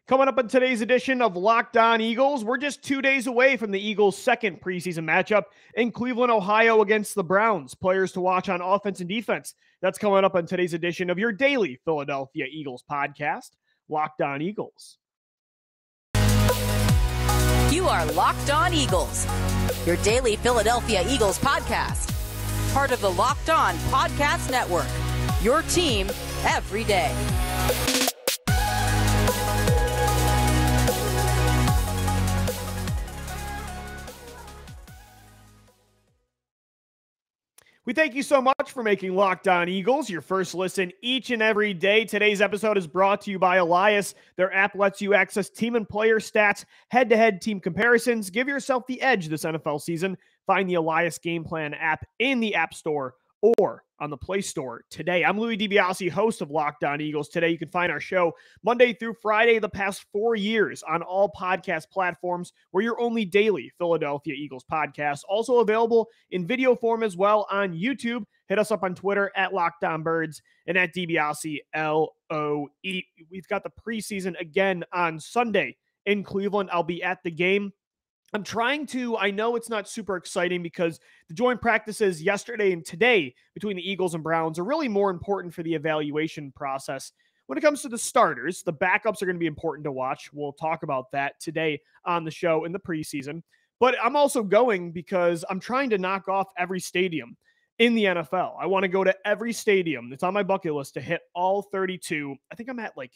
Coming up in today's edition of Locked On Eagles, we're just 2 days away from the Eagles' second preseason matchup in Cleveland, Ohio against the Browns. Players to watch on offense and defense. That's coming up on today's edition of your daily Philadelphia Eagles podcast, Locked On Eagles. You are Locked On Eagles, your daily Philadelphia Eagles podcast. Part of the Locked On Podcast Network, your team every day. We thank you so much for making Locked On Eagles your first listen each and every day. Today's episode is brought to you by Elias. Their app lets you access team and player stats, head-to-head team comparisons. Give yourself the edge this NFL season. Find the Elias Game Plan app in the App Store or on the Play Store today. I'm Louis DiBiase, host of Locked On Eagles. Today, you can find our show Monday through Friday the past 4 years on all podcast platforms. We're your only daily Philadelphia Eagles podcast. Also available in video form as well on YouTube. Hit us up on Twitter at Locked On Birds and at DiBiase LOE. We've got the preseason again on Sunday in Cleveland. I'll be at the game. I know it's not super exciting because the joint practices yesterday and today between the Eagles and Browns are really more important for the evaluation process. When it comes to the starters, the backups are going to be important to watch. We'll talk about that today on the show in the preseason. But I'm also going because I'm trying to knock off every stadium in the NFL. I want to go to every stadium. It's on my bucket list to hit all 32. I think I'm at like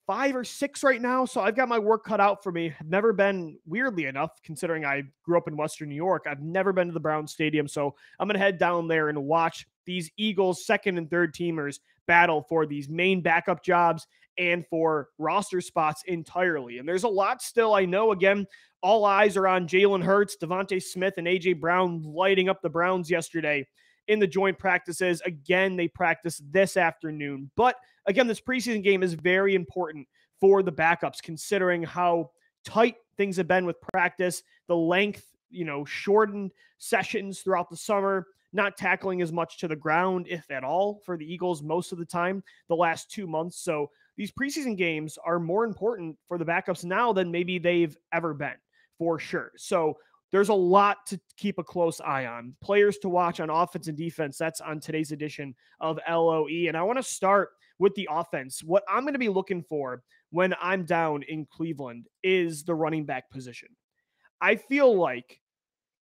5 or 6 right now, so I've got my work cut out for me. I've never been, weirdly enough, considering I grew up in Western New York, I've never been to the Browns Stadium, so I'm going to head down there and watch these Eagles second and third teamers battle for these main backup jobs and for roster spots entirely. And there's a lot still. I know, again, all eyes are on Jalen Hurts, Devontae Smith, and A.J. Brown lighting up the Browns yesterday in the joint practices. Again, they practice this afternoon. But again, this preseason game is very important for the backups, considering how tight things have been with practice, the length, shortened sessions throughout the summer, not tackling as much to the ground, if at all, for the Eagles most of the time the last 2 months. So these preseason games are more important for the backups now than maybe they've ever been, for sure. So there's a lot to keep a close eye on. Players to watch on offense and defense. That's on today's edition of LOE. And I want to start with the offense. What I'm going to be looking for when I'm down in Cleveland is the running back position. I feel like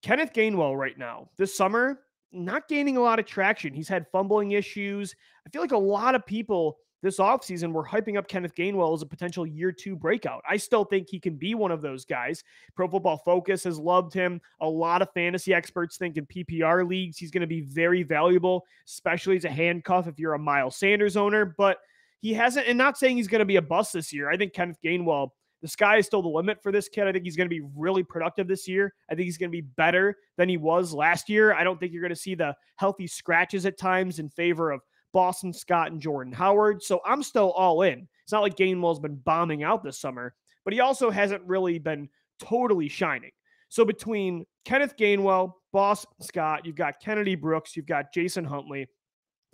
Kenneth Gainwell right now, this summer, not gaining a lot of traction. He's had fumbling issues. I feel like a lot of people this offseason were hyping up Kenneth Gainwell as a potential year 2 breakout. I still think he can be one of those guys. Pro Football Focus has loved him. A lot of fantasy experts think in PPR leagues he's going to be very valuable, especially as a handcuff if you're a Miles Sanders owner. But he hasn't, and not saying he's going to be a bust this year. I think Kenneth Gainwell, the sky is still the limit for this kid. I think he's going to be really productive this year. I think he's going to be better than he was last year. I don't think you're going to see the healthy scratches at times in favor of Boston Scott and Jordan Howard. So I'm still all in. It's not like Gainwell's been bombing out this summer, but he also hasn't really been totally shining. So between Kenneth Gainwell, Boston Scott, you've got Kennedy Brooks, you've got Jason Huntley.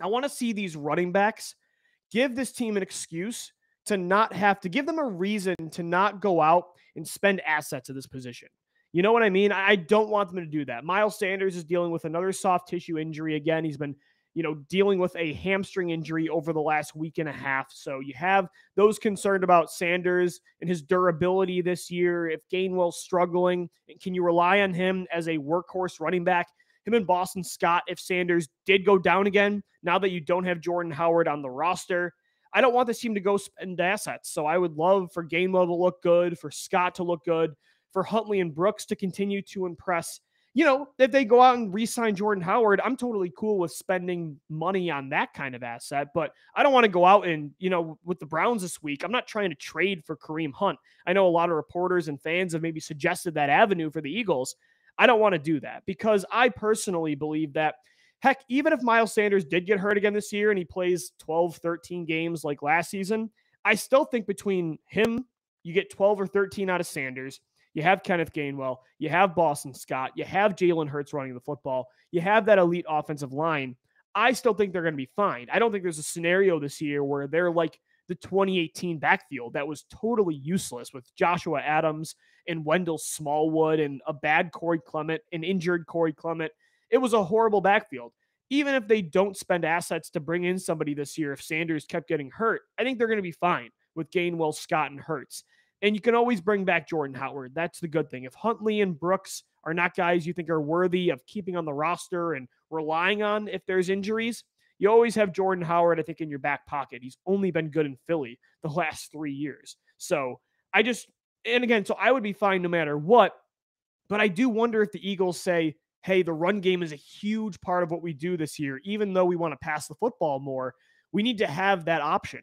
I want to see these running backs give this team an excuse to not have to give them a reason to not go out and spend assets at this position. You know what I mean? I don't want them to do that. Miles Sanders is dealing with another soft tissue injury. Again, he's been dealing with a hamstring injury over the last week and a half. So you have those concerned about Sanders and his durability this year. If Gainwell's struggling, can you rely on him as a workhorse running back? Him and Boston Scott, if Sanders did go down again, now that you don't have Jordan Howard on the roster, I don't want this team to go spend assets. So I would love for Gainwell to look good, for Scott to look good, for Huntley and Brooks to continue to impress. If they go out and re-sign Jordan Howard, I'm totally cool with spending money on that kind of asset, but I don't want to go out and, with the Browns this week, I'm not trying to trade for Kareem Hunt. I know a lot of reporters and fans have maybe suggested that avenue for the Eagles. I don't want to do that because I personally believe that, heck, even if Miles Sanders did get hurt again this year and he plays 12, 13 games like last season, I still think between him, you get 12 or 13 out of Sanders. You have Kenneth Gainwell. You have Boston Scott. You have Jalen Hurts running the football. You have that elite offensive line. I still think they're going to be fine. I don't think there's a scenario this year where they're like the 2018 backfield that was totally useless with Joshua Adams and Wendell Smallwood and a bad Corey Clement, an injured Corey Clement. It was a horrible backfield. Even if they don't spend assets to bring in somebody this year, if Sanders kept getting hurt, I think they're going to be fine with Gainwell, Scott, and Hurts. And you can always bring back Jordan Howard. That's the good thing. If Huntley and Brooks are not guys you think are worthy of keeping on the roster and relying on if there's injuries, you always have Jordan Howard, I think, in your back pocket. He's only been good in Philly the last 3 years. So I would be fine no matter what. But I do wonder if the Eagles say, hey, the run game is a huge part of what we do this year. Even though we want to pass the football more, we need to have that option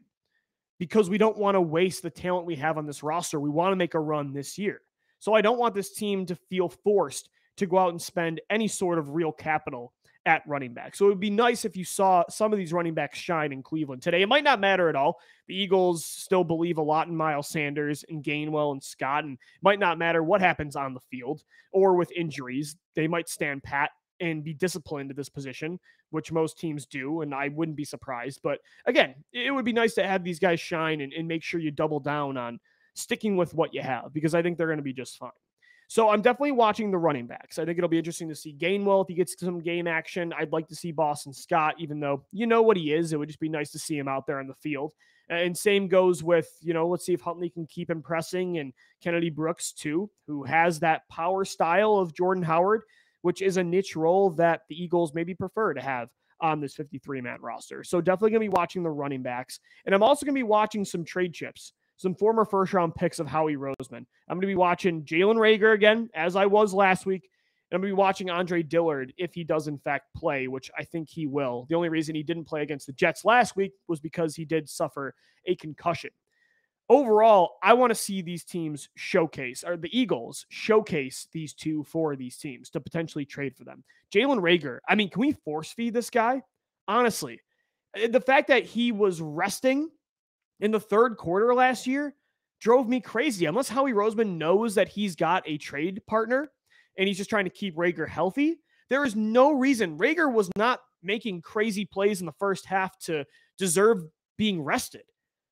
because we don't want to waste the talent we have on this roster. We want to make a run this year. So I don't want this team to feel forced to go out and spend any sort of real capital at running back. So it would be nice if you saw some of these running backs shine in Cleveland today. It might not matter at all. The Eagles still believe a lot in Miles Sanders and Gainwell and Scott, and it might not matter what happens on the field or with injuries. They might stand pat and be disciplined at this position, which most teams do, and I wouldn't be surprised. But again, it would be nice to have these guys shine and make sure you double down on sticking with what you have, because I think they're going to be just fine. So I'm definitely watching the running backs. I think it'll be interesting to see Gainwell if he gets some game action. I'd like to see Boston Scott, even though you know what he is. It would just be nice to see him out there on the field. And same goes with, let's see if Huntley can keep impressing, and Kennedy Brooks too, who has that power style of Jordan Howard, which is a niche role that the Eagles maybe prefer to have on this 53-man roster. So definitely going to be watching the running backs. And I'm also going to be watching some trade chips, some former first-round picks of Howie Roseman. I'm going to be watching Jalen Reagor again, as I was last week. And I'm going to be watching Andre Dillard if he does, in fact, play, which I think he will. The only reason he didn't play against the Jets last week was because he did suffer a concussion. Overall, I want to see these teams showcase, or the Eagles showcase these two for these teams to potentially trade for them. Jalen Reagor, I mean, can we force feed this guy? Honestly, the fact that he was resting in the third quarter last year drove me crazy. Unless Howie Roseman knows that he's got a trade partner and he's just trying to keep Reagor healthy, there is no reason. Reagor was not making crazy plays in the first half to deserve being rested.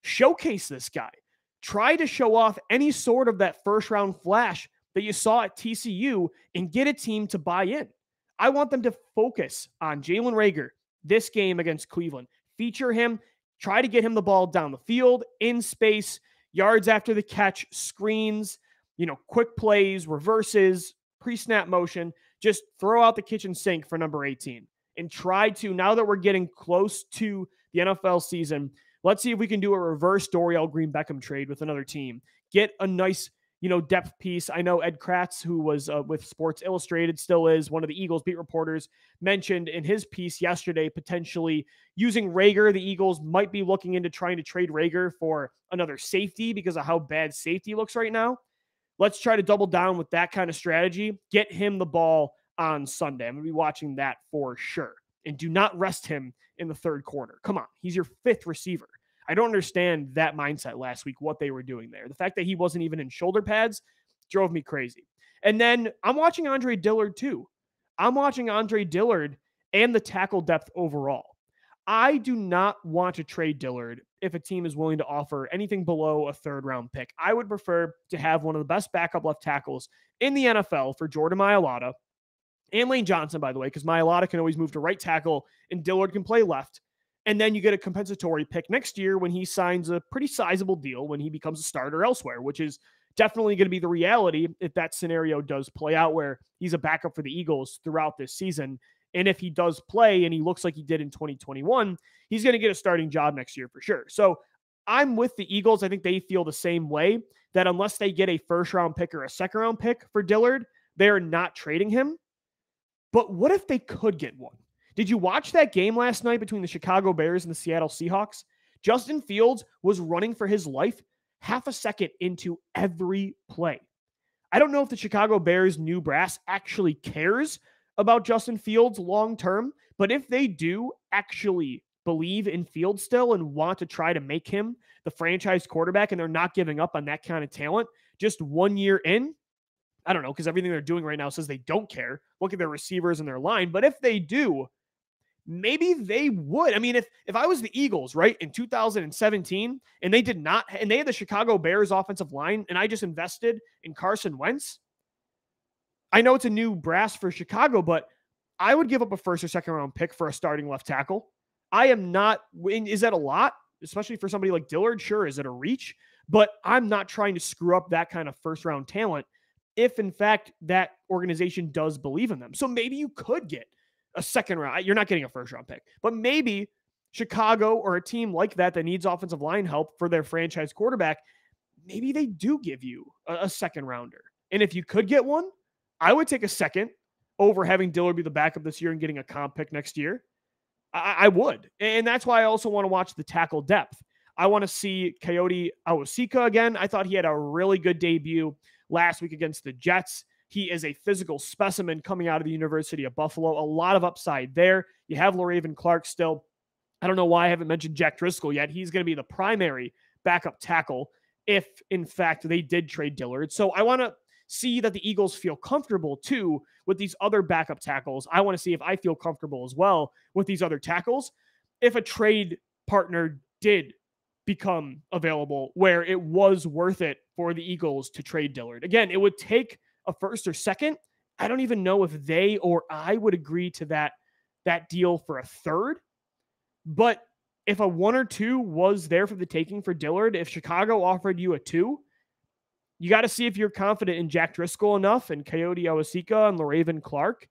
Showcase this guy. Try to show off any sort of that first-round flash that you saw at TCU and get a team to buy in. I want them to focus on Jalen Reagor this game against Cleveland. Feature him. Try to get him the ball down the field, in space, yards after the catch, screens, quick plays, reverses, pre-snap motion. Just throw out the kitchen sink for number 18 and try to, now that we're getting close to the NFL season, let's see if we can do a reverse Dorial Green Beckham trade with another team. Get a nice, depth piece. I know Ed Kratz, who was with Sports Illustrated, still is one of the Eagles beat reporters, mentioned in his piece yesterday potentially using Reagor. The Eagles might be looking into trying to trade Reagor for another safety because of how bad safety looks right now. Let's try to double down with that kind of strategy. Get him the ball on Sunday. I'm going to be watching that for sure. And do not rest him in the third quarter. Come on. He's your fifth receiver. I don't understand that mindset last week, what they were doing there. The fact that he wasn't even in shoulder pads drove me crazy. And then I'm watching Andre Dillard too. I'm watching Andre Dillard and the tackle depth overall. I do not want to trade Dillard if a team is willing to offer anything below a third-round pick. I would prefer to have one of the best backup left tackles in the NFL for Jordan Mailata and Lane Johnson, by the way, because Mailata can always move to right tackle and Dillard can play left. And then you get a compensatory pick next year when he signs a pretty sizable deal when he becomes a starter elsewhere, which is definitely going to be the reality if that scenario does play out where he's a backup for the Eagles throughout this season. And if he does play and he looks like he did in 2021, he's going to get a starting job next year for sure. So I'm with the Eagles. I think they feel the same way, that unless they get a first-round pick or a second-round pick for Dillard, they're not trading him. But what if they could get one? Did you watch that game last night between the Chicago Bears and the Seattle Seahawks? Justin Fields was running for his life half a second into every play. I don't know if the Chicago Bears new brass actually cares about Justin Fields long-term, but if they do actually believe in Fields still and want to try to make him the franchise quarterback and they're not giving up on that kind of talent just 1 year in, I don't know, because everything they're doing right now says they don't care. Look at their receivers and their line. But if they do, maybe they would. I mean, if I was the Eagles, right, in 2017, and they did not, and they had the Chicago Bears offensive line, and I just invested in Carson Wentz, I know it's a new brass for Chicago, but I would give up a first or second round pick for a starting left tackle. I am not, is that a lot? Especially for somebody like Dillard? Sure. Is it a reach? But I'm not trying to screw up that kind of first round talent if in fact that organization does believe in them. So maybe you could get a second round. You're not getting a first round pick, but maybe Chicago or a team like that needs offensive line help for their franchise quarterback, maybe they do give you a second rounder. And if you could get one, I would take a second over having Dillard be the backup this year and getting a comp pick next year. I would. And that's why I also want to watch the tackle depth. I want to see Coyote Awosika again. I thought he had a really good debut last week against the Jets. He is a physical specimen coming out of the University of Buffalo. A lot of upside there. You have LaRaven Clark still. I don't know why I haven't mentioned Jack Driscoll yet. He's going to be the primary backup tackle if, in fact, they did trade Dillard. So I want to see that the Eagles feel comfortable, too, with these other backup tackles. I want to see if I feel comfortable as well with these other tackles if a trade partner did become available where it was worth it for the Eagles to trade Dillard. Again, it would take a first or second. I don't even know if they or I would agree to that deal for a third. But if a 1 or 2 was there for the taking for Dillard, if Chicago offered you a 2, you got to see if you're confident in Jack Driscoll enough and Coyote Awosika and LaRaven Clark.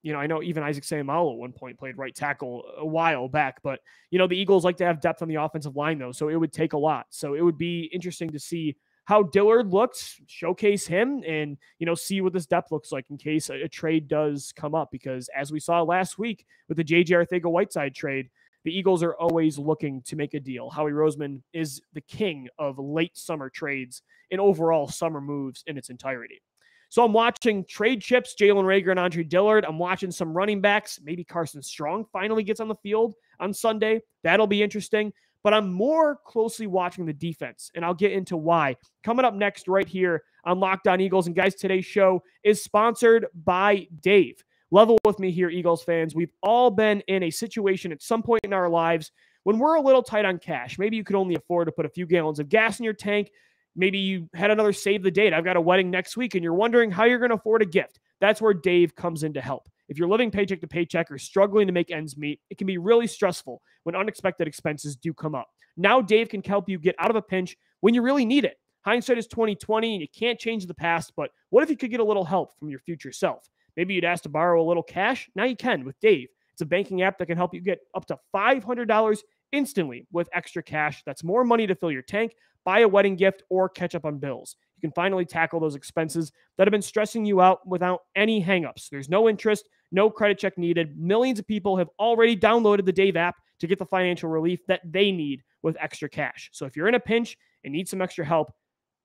You know, I know even Isaac Seumalo at one point played right tackle a while back, but, you know, the Eagles like to have depth on the offensive line, though, so it would take a lot. So it would be interesting to see how Dillard looks, showcase him, and, you know, see what this depth looks like in case a trade does come up. Because as we saw last week with the J.J. Arcega-Whiteside trade, the Eagles are always looking to make a deal. Howie Roseman is the king of late summer trades and overall summer moves in its entirety. So I'm watching trade chips, Jalen Reagor and Andre Dillard. I'm watching some running backs. Maybe Carson Strong finally gets on the field on Sunday. That'll be interesting. But I'm more closely watching the defense, and I'll get into why. Coming up next right here on Locked On Eagles. And guys, today's show is sponsored by Dave. Level with me here, Eagles fans. We've all been in a situation at some point in our lives when we're a little tight on cash. Maybe you could only afford to put a few gallons of gas in your tank. Maybe you had another save the date. I've got a wedding next week, and you're wondering how you're going to afford a gift. That's where Dave comes in to help. If you're living paycheck to paycheck or struggling to make ends meet, it can be really stressful when unexpected expenses do come up. Now Dave can help you get out of a pinch when you really need it. Hindsight is 20/20, and you can't change the past, but what if you could get a little help from your future self? Maybe you'd ask to borrow a little cash. Now you can with Dave. It's a banking app that can help you get up to $500 instantly with extra cash. That's more money to fill your tank, buy a wedding gift, or catch up on bills. You can finally tackle those expenses that have been stressing you out without any hangups. There's no interest, no credit check needed. Millions of people have already downloaded the Dave app to get the financial relief that they need with extra cash. So if you're in a pinch and need some extra help,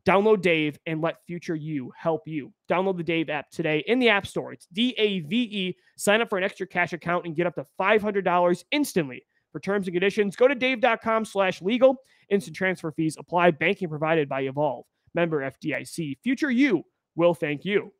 download Dave and let future you help you. Download the Dave app today in the App Store. It's DAVE. Sign up for an extra cash account and get up to $500 instantly. For terms and conditions, go to dave.com/legal. Instant transfer fees apply. Banking provided by Evolve. Member FDIC. Future you will thank you.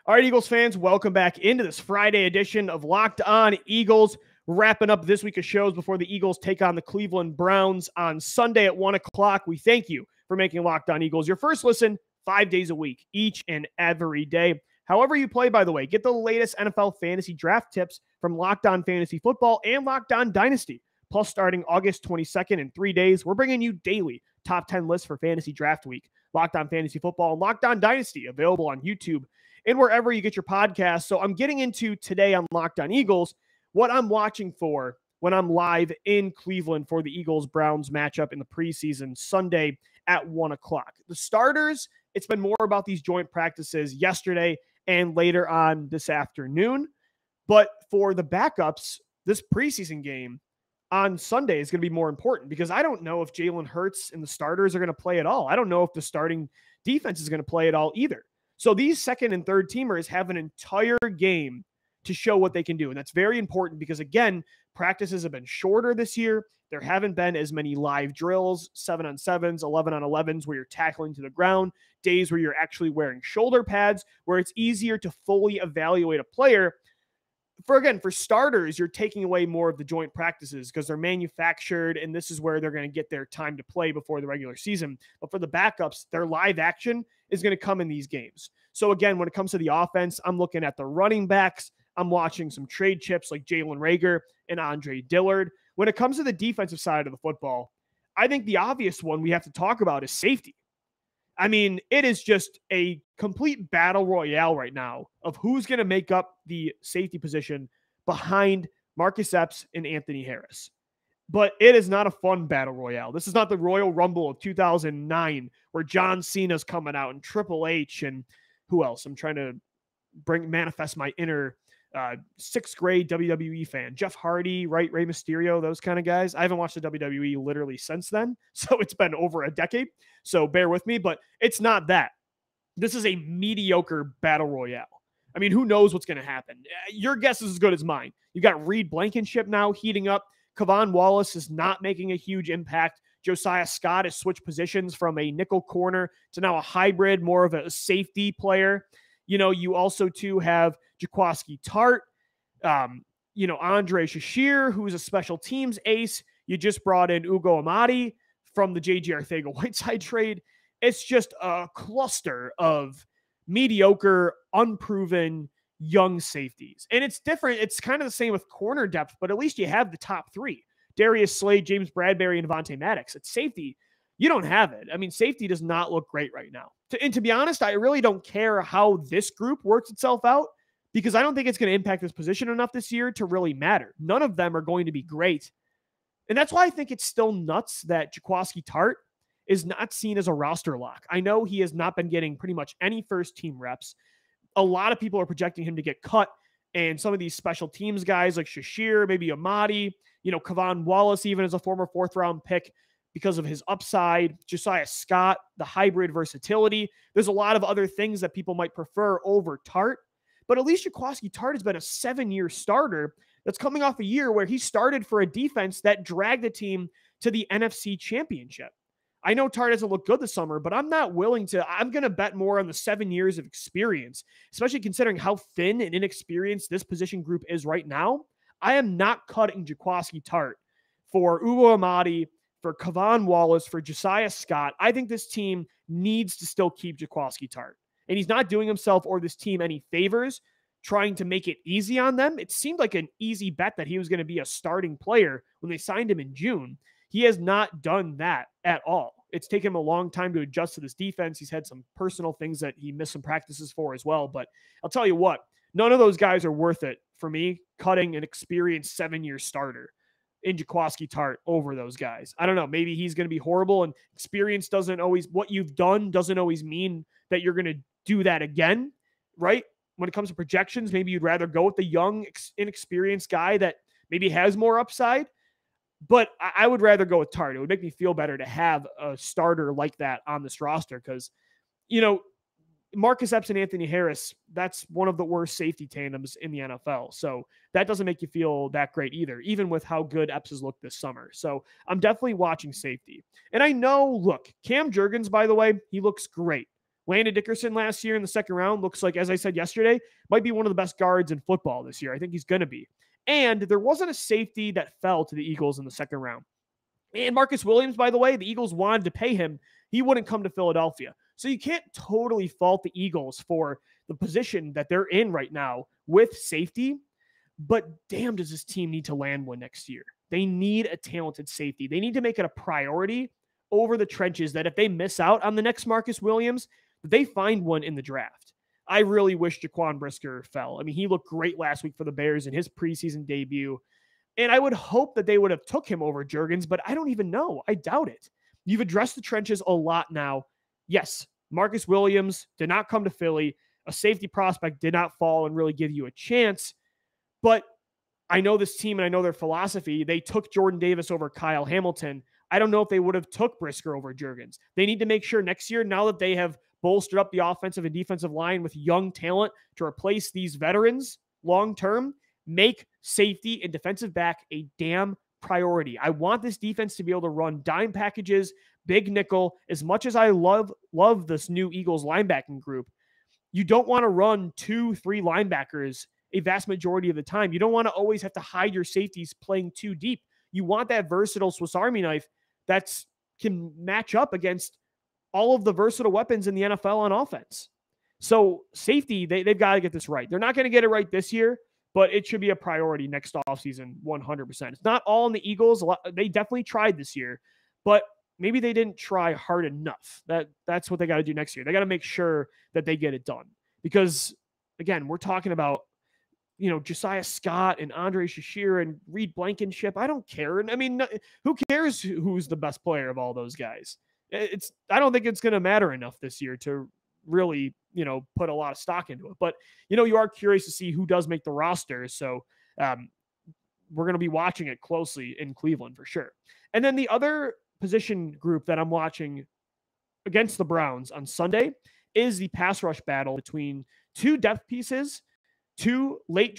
All right, Eagles fans, welcome back into this Friday edition of Locked On Eagles. Wrapping up this week of shows before the Eagles take on the Cleveland Browns on Sunday at 1 o'clock. We thank you for making Locked On Eagles your first listen 5 days a week, each and every day. However you play, by the way, get the latest NFL fantasy draft tips from Locked On Fantasy Football and Locked On Dynasty. Plus, starting August 22nd in 3 days, we're bringing you daily top 10 lists for fantasy draft week. Locked On Fantasy Football and Locked On Dynasty, available on YouTube and wherever you get your podcasts. So I'm getting into today on Locked On Eagles what I'm watching for when I'm live in Cleveland for the Eagles-Browns matchup in the preseason Sunday at 1 o'clock. The starters, it's been more about these joint practices yesterday and later on this afternoon. But for the backups, this preseason game on Sunday is going to be more important because I don't know if Jalen Hurts and the starters are going to play at all. I don't know if the starting defense is going to play at all either. So these second and third teamers have an entire game to show what they can do. And that's very important because, again, practices have been shorter this year. There haven't been as many live drills, 7-on-7s, 11-on-11s, where you're tackling to the ground, days where you're actually wearing shoulder pads, where it's easier to fully evaluate a player. for starters, you're taking away more of the joint practices because they're manufactured, and this is where they're going to get their time to play before the regular season. But for the backups, their live action is going to come in these games. So again, when it comes to the offense, I'm looking at the running backs. I'm watching some trade chips like Jalen Reagor and Andre Dillard. When it comes to the defensive side of the football, I think the obvious one we have to talk about is safety. I mean, it is just a complete battle royale right now of who's going to make up the safety position behind Marcus Epps and Anthony Harris. But it is not a fun battle royale. This is not the Royal Rumble of 2009 where John Cena's coming out and Triple H and who else? I'm trying to manifest my inner sixth grade WWE fan. Jeff Hardy, right? Rey Mysterio, those kind of guys. I haven't watched the WWE literally since then. So it's been over a decade. So bear with me, but it's not that. This is a mediocre battle royale. I mean, who knows what's going to happen? Your guess is as good as mine. You got Reed Blankenship now heating up. Kevon Wallace is not making a huge impact. Josiah Scott has switched positions from a nickel corner to now a hybrid, more of a safety player. You know, you also too have Jaquiski Tartt, Andre Shashir, who's a special teams ace. You just brought in Ugo Amadi from the J.J. Arcega-Whiteside trade. It's just a cluster of mediocre, unproven, young safeties. And it's different. It's kind of the same with corner depth, but at least you have the top three. Darius Slade, James Bradbury, and Devontae Maddox. At safety, you don't have it. I mean, safety does not look great right now. And to be honest, I really don't care how this group works itself out because I don't think it's going to impact this position enough this year to really matter. None of them are going to be great. And that's why I think it's still nuts that Jaquiski Tartt is not seen as a roster lock. I know he has not been getting pretty much any first team reps. A lot of people are projecting him to get cut, and some of these special teams guys like Shashir, maybe Amadi, Kevon Wallace, even as a former fourth round pick because of his upside, Josiah Scott, the hybrid versatility. There's a lot of other things that people might prefer over Tartt, but at least Jaquiski Tartt has been a 7-year starter that's coming off a year where he started for a defense that dragged the team to the NFC Championship. I know Tartt doesn't look good this summer, but I'm going to bet more on the 7 years of experience, especially considering how thin and inexperienced this position group is right now. I am not cutting Jaquiski Tartt for Ugo Amadi, for Kevon Wallace, for Josiah Scott. I think this team needs to still keep Jaquiski Tartt. And he's not doing himself or this team any favors trying to make it easy on them. It seemed like an easy bet that he was going to be a starting player when they signed him in June. He has not done that at all. It's taken him a long time to adjust to this defense. He's had some personal things that he missed some practices for as well. But I'll tell you what, none of those guys are worth it for me, cutting an experienced 7-year starter in Jaquiski Tartt over those guys. I don't know. Maybe he's going to be horrible, and experience what you've done doesn't always mean that you're going to do that again, right? When it comes to projections, maybe you'd rather go with the young, inexperienced guy that maybe has more upside. But I would rather go with Tartt. It would make me feel better to have a starter like that on this roster because, Marcus Epps and Anthony Harris, that's one of the worst safety tandems in the NFL. So that doesn't make you feel that great either, even with how good Epps has looked this summer. So I'm definitely watching safety. And I know, look, Cam Jurgens, by the way, he looks great. Landon Dickerson last year in the second round looks like, as I said yesterday, might be one of the best guards in football this year. I think he's going to be. And there wasn't a safety that fell to the Eagles in the second round. And Marcus Williams, by the way, the Eagles wanted to pay him. He wouldn't come to Philadelphia. So you can't totally fault the Eagles for the position that they're in right now with safety. But damn, does this team need to land one next year? They need a talented safety. They need to make it a priority over the trenches that if they miss out on the next Marcus Williams, they find one in the draft. I really wish Jaquan Brisker fell. I mean, he looked great last week for the Bears in his preseason debut. And I would hope that they would have took him over Jurgens, but I don't even know. I doubt it. You've addressed the trenches a lot now. Yes, Marcus Williams did not come to Philly. A safety prospect did not fall and really give you a chance. But I know this team and I know their philosophy. They took Jordan Davis over Kyle Hamilton. I don't know if they would have took Brisker over Jurgens. They need to make sure next year, now that they have bolstered up the offensive and defensive line with young talent to replace these veterans long-term, make safety and defensive back a damn priority. I want this defense to be able to run dime packages, big nickel. As much as I love this new Eagles linebacking group, you don't want to run 2-3 linebackers a vast majority of the time. You don't want to always have to hide your safeties playing too deep. You want that versatile Swiss Army knife that can match up against all of the versatile weapons in the NFL on offense. So safety, they've got to get this right. They're not going to get it right this year, but it should be a priority next offseason, 100%. It's not all in the Eagles. They definitely tried this year, but maybe they didn't try hard enough. That's what they got to do next year. They got to make sure that they get it done. Because, again, we're talking about, Josiah Scott and Andre Shashir and Reed Blankenship. I don't care. And I mean, who cares who's the best player of all those guys? I don't think it's going to matter enough this year to really, put a lot of stock into it. But, you are curious to see who does make the roster. So we're going to be watching it closely in Cleveland for sure. And then the other position group that I'm watching against the Browns on Sunday is the pass rush battle between two depth pieces, two late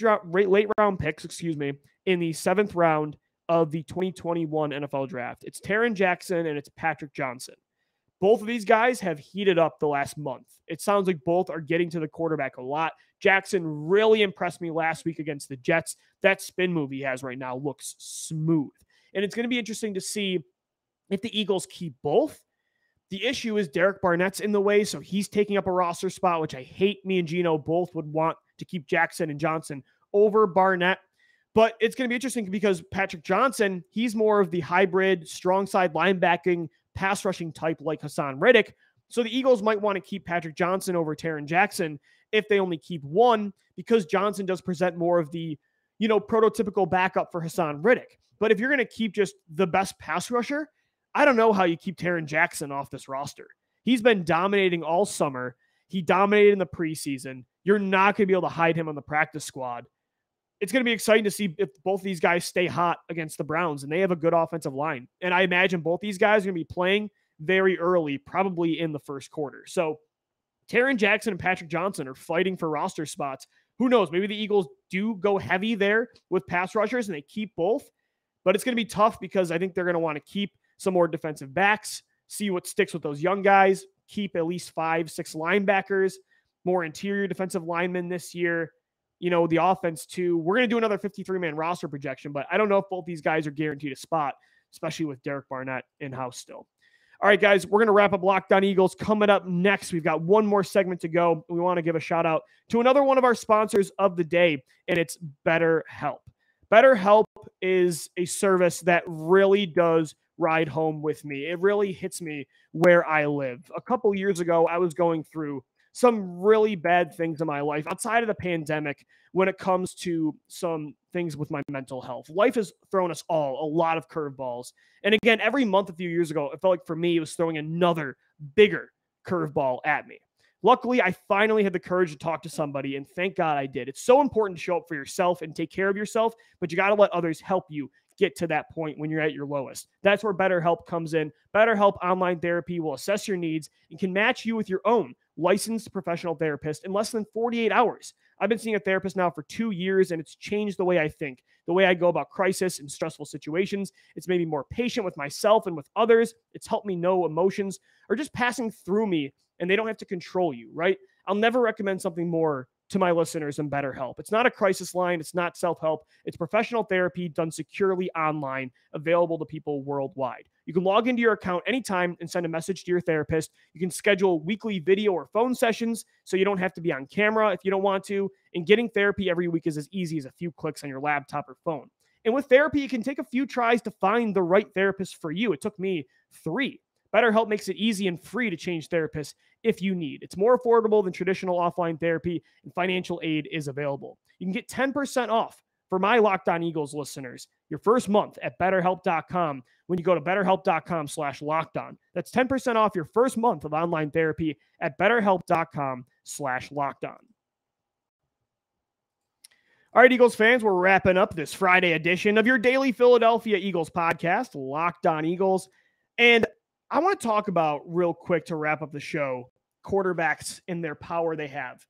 round picks, in the 7th round of the 2021 NFL draft. It's Tarron Jackson and it's Patrick Johnson. Both of these guys have heated up the last month. It sounds like both are getting to the quarterback a lot. Jackson really impressed me last week against the Jets. That spin move he has right now looks smooth. And it's going to be interesting to see if the Eagles keep both. The issue is Derek Barnett's in the way, so he's taking up a roster spot, which I hate. Me and Gino both would want to keep Jackson and Johnson over Barnett. But it's going to be interesting because Patrick Johnson, he's more of the hybrid, strong side linebacking, pass rushing type like Hassan Reddick. So the Eagles might want to keep Patrick Johnson over Tarron Jackson if they only keep one, because Johnson does present more of the, prototypical backup for Hassan Reddick. But if you're going to keep just the best pass rusher, I don't know how you keep Tarron Jackson off this roster. He's been dominating all summer. He dominated in the preseason. You're not going to be able to hide him on the practice squad. It's going to be exciting to see if both of these guys stay hot against the Browns, and they have a good offensive line. And I imagine both these guys are going to be playing very early, probably in the first quarter. So Tarron Jackson and Patrick Johnson are fighting for roster spots. Who knows? Maybe the Eagles do go heavy there with pass rushers and they keep both. But it's going to be tough because I think they're going to want to keep some more defensive backs, see what sticks with those young guys, keep at least 5-6 linebackers, more interior defensive linemen this year. The offense too. We're going to do another 53-man roster projection, but I don't know if both these guys are guaranteed a spot, especially with Derek Barnett in-house still. All right, guys, we're going to wrap up Locked On Eagles. Coming up next, we've got one more segment to go. We want to give a shout out to another one of our sponsors of the day, and it's BetterHelp. BetterHelp is a service that really does ride home with me. It really hits me where I live. A couple years ago, I was going through some really bad things in my life outside of the pandemic when it comes to some things with my mental health. Life has thrown us all a lot of curveballs. And again, every month a few years ago, it felt like for me, it was throwing another bigger curveball at me. Luckily, I finally had the courage to talk to somebody, and thank God I did. It's so important to show up for yourself and take care of yourself, but you got to let others help you get to that point when you're at your lowest. That's where BetterHelp comes in. BetterHelp Online Therapy will assess your needs and can match you with your own licensed professional therapist in less than 48 hours. I've been seeing a therapist now for 2 years, and it's changed the way I think, the way I go about crisis and stressful situations. It's made me more patient with myself and with others. It's helped me know emotions are just passing through me, and they don't have to control you, right? I'll never recommend something more to my listeners than BetterHelp. It's not a crisis line. It's not self-help. It's professional therapy done securely online, available to people worldwide. You can log into your account anytime and send a message to your therapist. You can schedule weekly video or phone sessions so you don't have to be on camera if you don't want to. And getting therapy every week is as easy as a few clicks on your laptop or phone. And with therapy, it can take a few tries to find the right therapist for you. It took me 3. BetterHelp makes it easy and free to change therapists if you need. It's more affordable than traditional offline therapy, and financial aid is available. You can get 10% off for my Locked On Eagles listeners your first month at BetterHelp.com when you go to BetterHelp.com/LockedOn. That's 10% off your first month of online therapy at BetterHelp.com/LockedOn. All right, Eagles fans, we're wrapping up this Friday edition of your daily Philadelphia Eagles podcast, Locked On Eagles. And I want to talk about real quick to wrap up the show, quarterbacks and their power they have.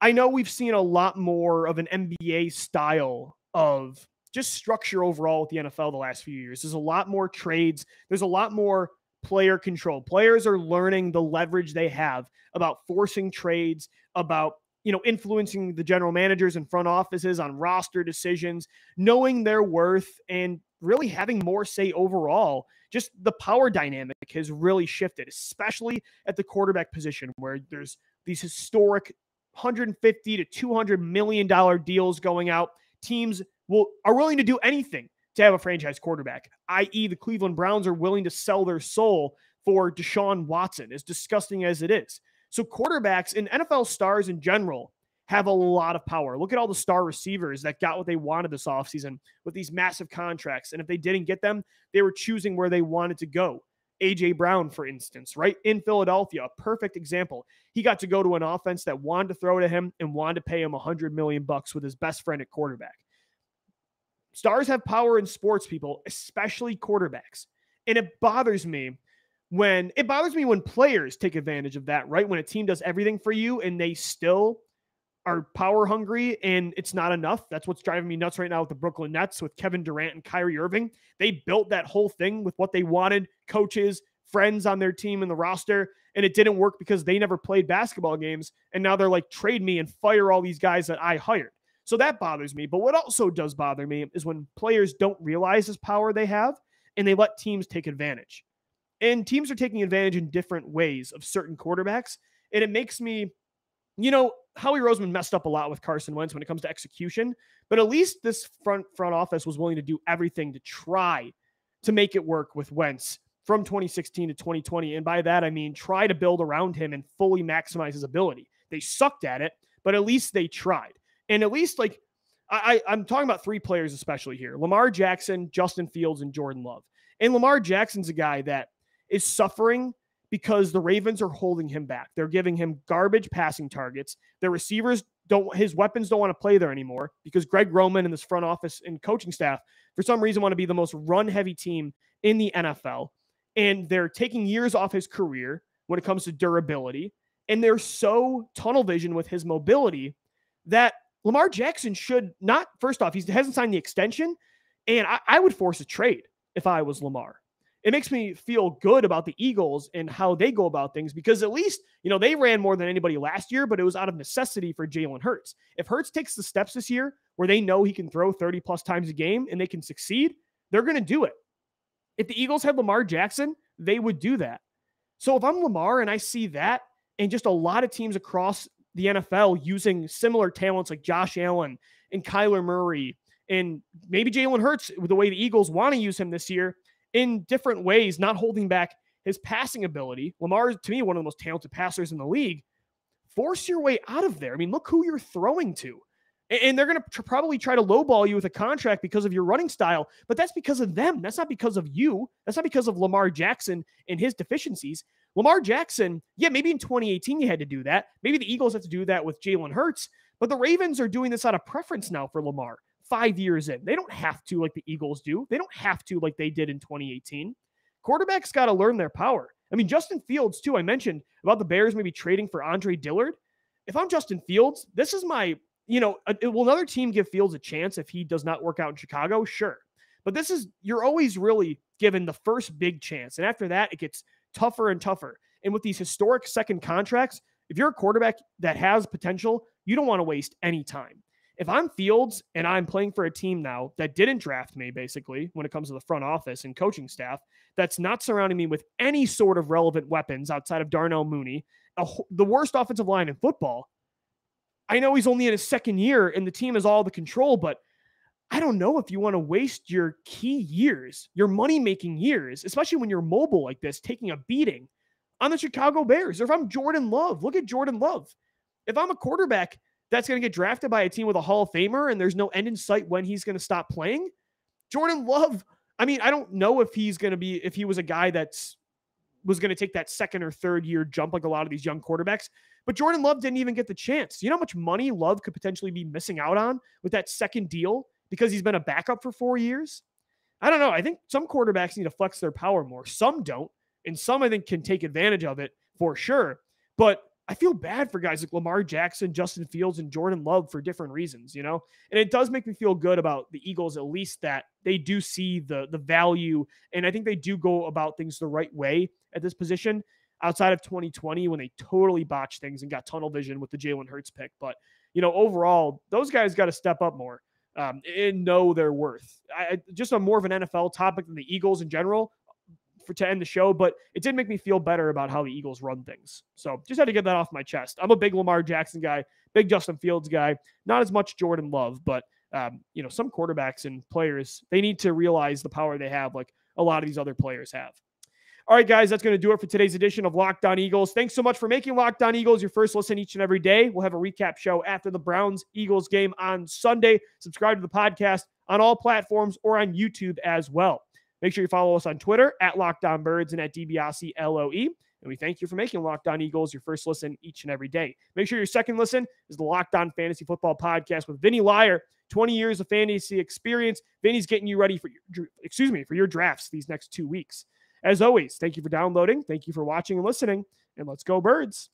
I know we've seen a lot more of an NBA style of just structure overall with the NFL the last few years. There's a lot more trades. There's a lot more player control. Players are learning the leverage they have about forcing trades, about influencing the general managers and front offices on roster decisions, knowing their worth, and really having more say overall. Just the power dynamic has really shifted, especially at the quarterback position, where there's these historic $150 to $200 million deals going out. Teams are willing to do anything to have a franchise quarterback, i.e. the Cleveland Browns are willing to sell their soul for Deshaun Watson, as disgusting as it is. So quarterbacks and NFL stars in general have a lot of power. Look at all the star receivers that got what they wanted this offseason with these massive contracts. And if they didn't get them, they were choosing where they wanted to go. A.J. Brown, for instance, right in Philadelphia, a perfect example. He got to go to an offense that wanted to throw to him and wanted to pay him $100 million with his best friend at quarterback. Stars have power in sports, people, especially quarterbacks. And it bothers me when players take advantage of that, right? When a team does everything for you and they still are power hungry and it's not enough. That's what's driving me nuts right now with the Brooklyn Nets, with Kevin Durant and Kyrie Irving. They built that whole thing with what they wanted, coaches, friends on their team and the roster, and it didn't work because they never played basketball games. And now they're like, trade me and fire all these guys that I hired. So that bothers me. But what also does bother me is when players don't realize this power they have and they let teams take advantage. And teams are taking advantage in different ways of certain quarterbacks. And it makes me, Howie Roseman messed up a lot with Carson Wentz when it comes to execution, but at least this front office was willing to do everything to try to make it work with Wentz from 2016 to 2020. And by that, I mean, try to build around him and fully maximize his ability. They sucked at it, but at least they tried. And at least I'm talking about three players, especially here: Lamar Jackson, Justin Fields, and Jordan Love. And Lamar Jackson's a guy that is suffering because the Ravens are holding him back. They're giving him garbage passing targets. Their receivers his weapons don't want to play there anymore because Greg Roman and this front office and coaching staff, for some reason, want to be the most run-heavy team in the NFL. And they're taking years off his career when it comes to durability. And they're so tunnel vision with his mobility that Lamar Jackson should not, first off, he hasn't signed the extension. And I would force a trade if I was Lamar. It makes me feel good about the Eagles and how they go about things because at least, they ran more than anybody last year, but it was out of necessity for Jalen Hurts. If Hurts takes the steps this year where they know he can throw 30 plus times a game and they can succeed, they're going to do it. If the Eagles had Lamar Jackson, they would do that. So if I'm Lamar and I see that and just a lot of teams across the NFL using similar talents like Josh Allen and Kyler Murray and maybe Jalen Hurts, with the way the Eagles want to use him this year, in different ways, not holding back his passing ability. Lamar is, to me, one of the most talented passers in the league. Force your way out of there. I mean, look who you're throwing to. And they're going to probably try to lowball you with a contract because of your running style, but that's because of them. That's not because of you. That's not because of Lamar Jackson and his deficiencies. Lamar Jackson, maybe in 2018 you had to do that. Maybe the Eagles have to do that with Jalen Hurts, but the Ravens are doing this out of preference now for Lamar. 5 years in. They don't have to like the Eagles do. They don't have to like they did in 2018. Quarterbacks got to learn their power. I mean, Justin Fields, too, I mentioned about the Bears maybe trading for Andre Dillard. If I'm Justin Fields, this is my, will another team give Fields a chance if he does not work out in Chicago? Sure. But you're always really given the first big chance. And after that, it gets tougher and tougher. And with these historic second contracts, if you're a quarterback that has potential, you don't want to waste any time. If I'm Fields and I'm playing for a team now that didn't draft me, basically, when it comes to the front office and coaching staff, that's not surrounding me with any sort of relevant weapons outside of Darnell Mooney, the worst offensive line in football. I know he's only in his second year and the team has all the control, but I don't know if you want to waste your key years, your money-making years, especially when you're mobile like this, taking a beating on the Chicago Bears. Or if I'm Jordan Love, look at Jordan Love. If I'm a quarterback that's going to get drafted by a team with a Hall of Famer and there's no end in sight when he's going to stop playing, Jordan Love, I mean, I don't know if he was a guy was going to take that second or third year jump like a lot of these young quarterbacks, but Jordan Love didn't even get the chance. You know how much money Love could potentially be missing out on with that second deal because he's been a backup for 4 years? I don't know. I think some quarterbacks need to flex their power more. Some don't, and some I think can take advantage of it for sure. But I feel bad for guys like Lamar Jackson, Justin Fields, and Jordan Love for different reasons, And it does make me feel good about the Eagles, at least that they do see the value, and I think they do go about things the right way at this position. outside of 2020 when they totally botched things and got tunnel vision with the Jalen Hurts pick. But, overall, those guys got to step up more and know their worth. Just on more of an NFL topic than the Eagles in general to end the show, but it did make me feel better about how the Eagles run things. So just had to get that off my chest. I'm a big Lamar Jackson guy, big Justin Fields guy, not as much Jordan Love, but some quarterbacks and players, they need to realize the power they have like a lot of these other players have. All right, guys, that's going to do it for today's edition of Locked On Eagles. Thanks so much for making Locked On Eagles your first listen each and every day. We'll have a recap show after the Browns-Eagles game on Sunday. Subscribe to the podcast on all platforms or on YouTube as well. Make sure you follow us on Twitter at LockedOnBirds and at DiBiase-LOE. And we thank you for making Locked On Eagles your first listen each and every day. Make sure your second listen is the Locked On Fantasy Football Podcast with Vinny Liar. 20 years of fantasy experience. Vinny's getting you ready for your drafts these next 2 weeks. As always, thank you for downloading. Thank you for watching and listening. And let's go Birds.